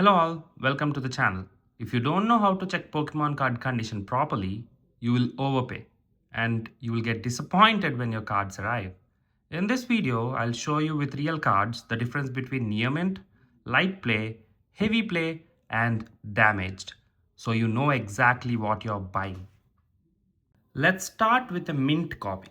Hello all, welcome to the channel. If you don't know how to check Pokemon card condition properly, you will overpay and you will get disappointed when your cards arrive. In this video, I'll show you with real cards the difference between near mint, light play, heavy play and damaged, so you know exactly what you're buying. Let's start with a mint copy.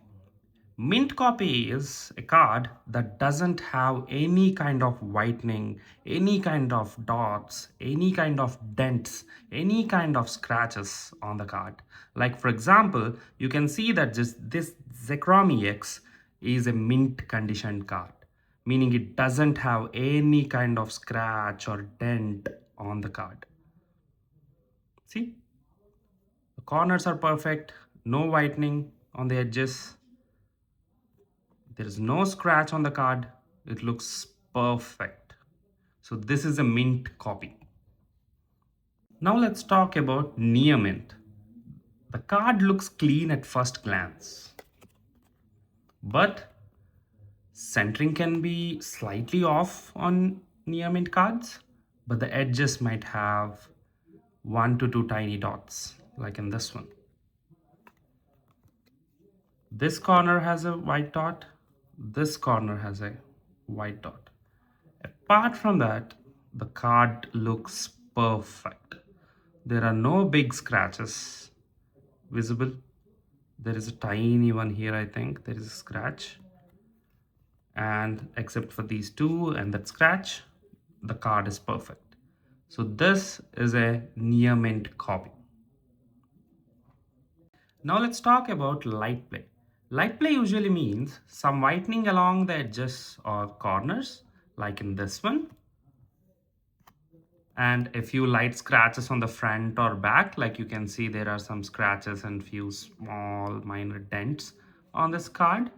Mint copy is a card that doesn't have any kind of whitening, any kind of dots, any kind of dents, any kind of scratches on the card. Like for example, you can see that just this Zekromi X is a mint conditioned card, meaning it doesn't have any kind of scratch or dent on the card. See, the corners are perfect, no whitening on the edges. There is no scratch on the card. It looks perfect. So this is a mint copy. Now let's talk about near mint. The card looks clean at first glance, but centering can be slightly off on near mint cards, but the edges might have 1 to 2 tiny dots, like in this one. This corner has a white dot, this corner has a white dot. Apart from that, the card looks perfect. There are no big scratches visible. There is a tiny one here, I think. There is a scratch. And except for these two and that scratch, the card is perfect. So this is a near mint copy. Now let's talk about light play. Light play usually means some whitening along the edges or corners, like in this one, and a few light scratches on the front or back. Like you can see, there are some scratches and few small minor dents on this card.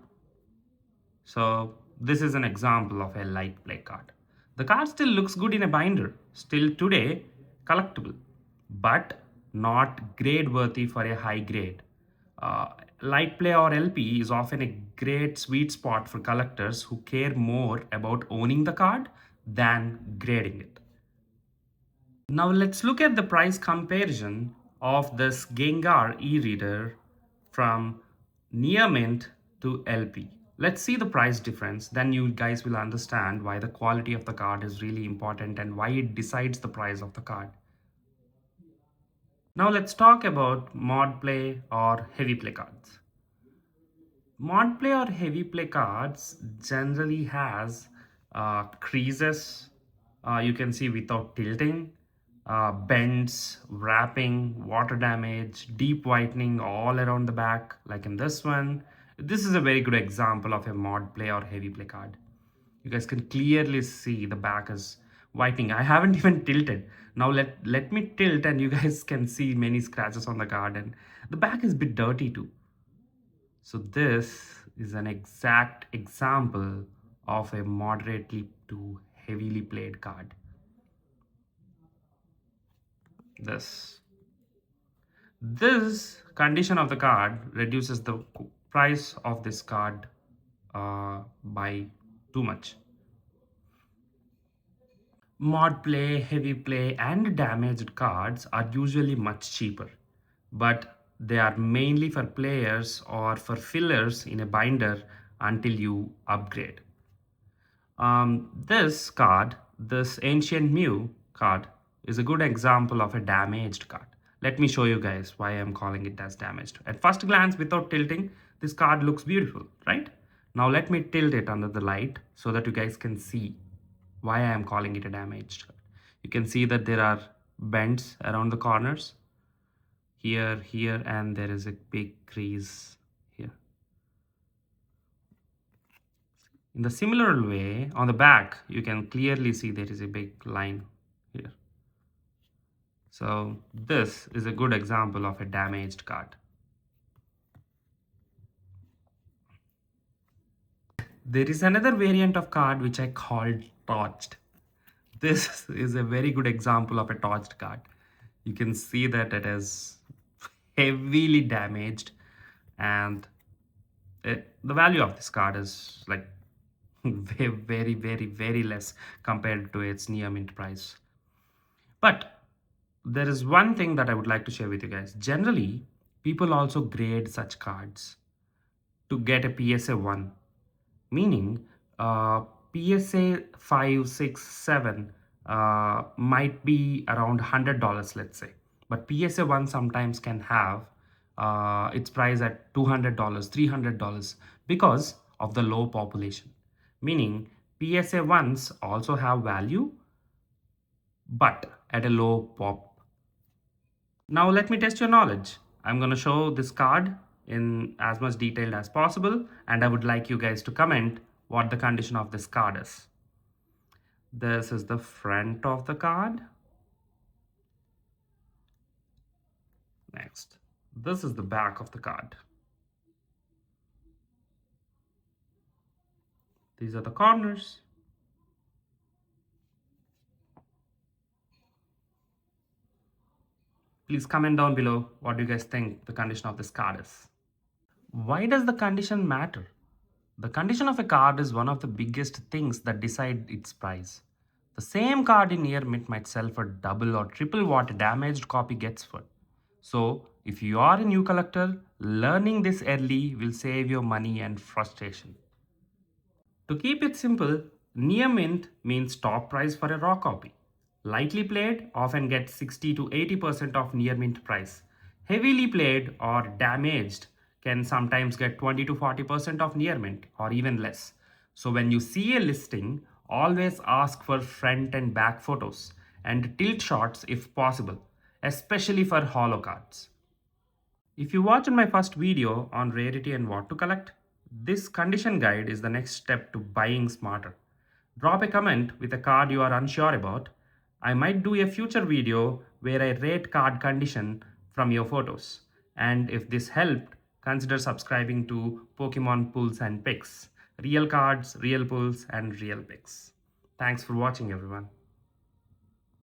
So this is an example of a light play card. The card still looks good in a binder, still today collectible, but not grade worthy for a high grade. Light play or LP is often a great sweet spot for collectors who care more about owning the card than grading it. Now let's look at the price comparison of this Gengar e-reader from near mint to LP. Let's see the price difference, then you guys will understand why the quality of the card is really important and why it decides the price of the card. Now let's talk about mod play or heavy play cards. Mod play or heavy play cards generally has creases, you can see without tilting, bends, wrapping, water damage, deep whitening all around the back, like in this one. This is a very good example of a mod play or heavy play card. You guys can clearly see the back is whitening. I haven't even tilted. Now let me tilt and you guys can see many scratches on the card, and the back is a bit dirty too. So this is an exact example of a moderately to heavily played card. This condition of the card reduces the price of this card by too much. Mod play, heavy play, and damaged cards are usually much cheaper, but they are mainly for players or for fillers in a binder until you upgrade. This Ancient Mew card, is a good example of a damaged card. Let me show you guys why I'm calling it as damaged. At first glance, without tilting, this card looks beautiful, right? Now let me tilt it under the light so that you guys can see why I am calling it a damaged card. You can see that there are bends around the corners, here, and there is a big crease here. In the similar way, on the back, you can clearly see there is a big line here. So this is a good example of a damaged card. There is another variant of card which I called torched. This is a very good example of a torched card. You can see that it is heavily damaged, and the value of this card is like very, very, very less compared to its near mint price. But there is one thing that I would like to share with you guys. Generally, people also grade such cards to get a PSA 1, meaning PSA 5, 6, 7 might be around $100, let's say. But PSA 1 sometimes can have its price at $200, $300 because of the low population. Meaning PSA 1s also have value but at a low pop. Now let me test your knowledge. I'm going to show this card in as much detail as possible, and I would like you guys to comment what the condition of this card is. This is the front of the card. Next, this is the back of the card. These are the corners. Please comment down below what do you guys think the condition of this card is. Why does the condition matter? The condition of a card is one of the biggest things that decide its price. The same card in near mint might sell for double or triple what a damaged copy gets for. So, if you are a new collector, learning this early will save your money and frustration. To keep it simple, near mint means top price for a raw copy. Lightly played often gets 60 to 80% of near mint price. Heavily played or damaged can sometimes get 20 to 40% of near mint or even less. So when you see a listing, always ask for front and back photos and tilt shots if possible, especially for holo cards. If you watched my first video on rarity and what to collect, this condition guide is the next step to buying smarter. Drop a comment with a card you are unsure about. I might do a future video where I rate card condition from your photos. And if this helped, consider subscribing to Pokemon Pulls and Picks. Real cards, real pulls, and real picks. Thanks for watching, everyone.